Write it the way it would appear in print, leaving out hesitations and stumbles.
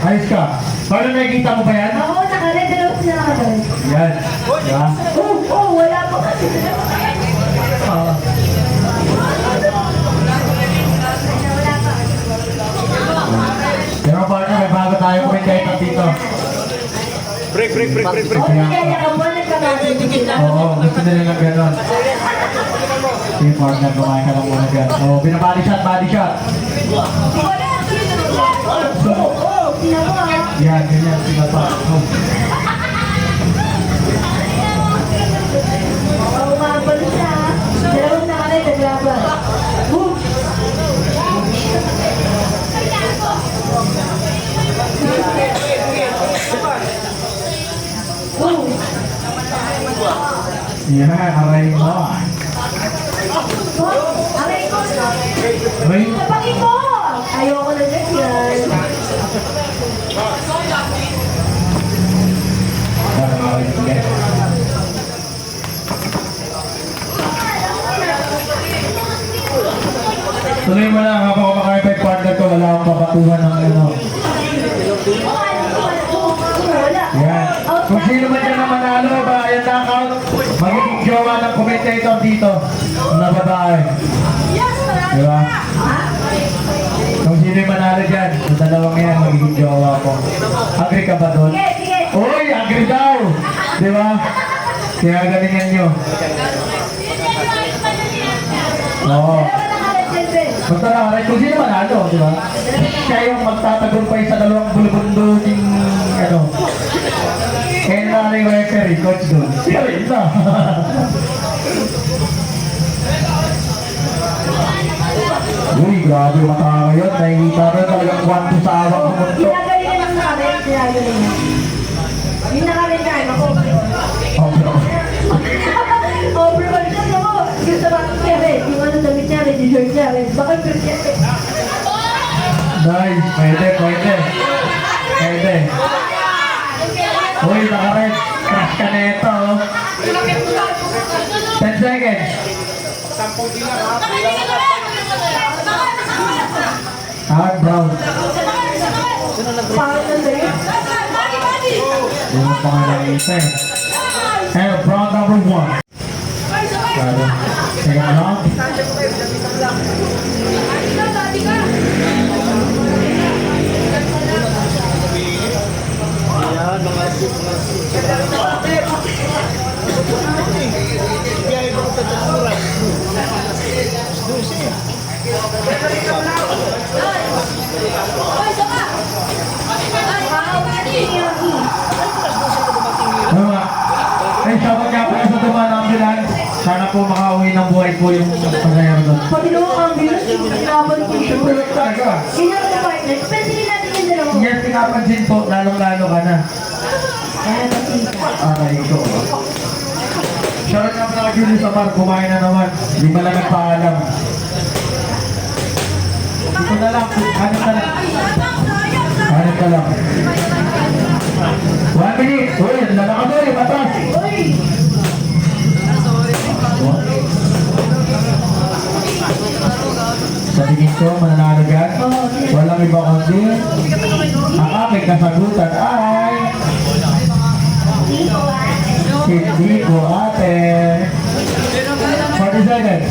Ayos ka. Paano nakikita mo ba yan? Oo, nakared. Dalawa sila nakared. Yan. Diba? Wala pa kasi. Pero paano, may bago tayo commentator dito. Break. Kaya kabuanan ka nga. Oo, gusto nila ng gano'n. Sige, partner, kumain ka lang muna dyan. Oo, binabody shot. Yan, ganyan, sila pa. Umabal siya. Dalawang nakared. Naglaban. Yan, aray mo. Aray ko. Aray? Napaki ko. Ayoko na ganyan. Tuloy mo lang, habang kumakain pa yung partner ko, wala akong papatuhan ng ano. Yan. Kung sino man dyan na manalo, ba, ayan na account, magiging jowa ng commentator dito na babae. Diba? Kung sino yung manalo dyan, sa dalawang yan, magiging jowa ko. Agree ka ba doon? Uy, agree daw! Diba? Kaya galingan nyo. Oo. Basta na, kung sino manalo, diba? Siya yung magtatagumpay sa dalawang bulubundong ano. Kaya na rin referee, coach doon. Siya rin isa. Uy, grabe yung mata ngayon. Nakikita rin talagang kwanto sa awak ng mundo. Ginagaling ng nakared. Ginagaling. Yung nakared na, ako. Oh, bro. Overall ka mo. Yung sa bakit niya rin. Yung ano damit niya rin. Yung shirt niya rin. Bakit shirt niya rin? Nice. Pwede. Uy, naka-red. Crash ka na ito. 10 seconds. Brown. Pangit na sa'yo. Hindi mo pa nga nakita eh. And brown number 1. Second round. Ay, shoutout nga pala sa Dumaan Ambulance. Sana po makauwi ng buhay po yung pasayar doon. Pag ginawa ang ambulance, pinaban ko siya. Super talaga. Ginagawa ng partner. Pansinin natin yung dalawa. Yes, pinapansin po, lalong-lalo ka na. Kaya kasi ka. Aray ko. Shoutout nga pala kay Julius Amar, kumain na naman. Hindi pala nagpaalam. Ito na lang, hanap ka lang. Hanap ka lang. 1 minute. Uy, lalaka mo eh, batas. Uy! Sa tingin ko, mananalo dyan. Walang iba kundi ang aming kasagutan ay hindi ko ate. 40 seconds.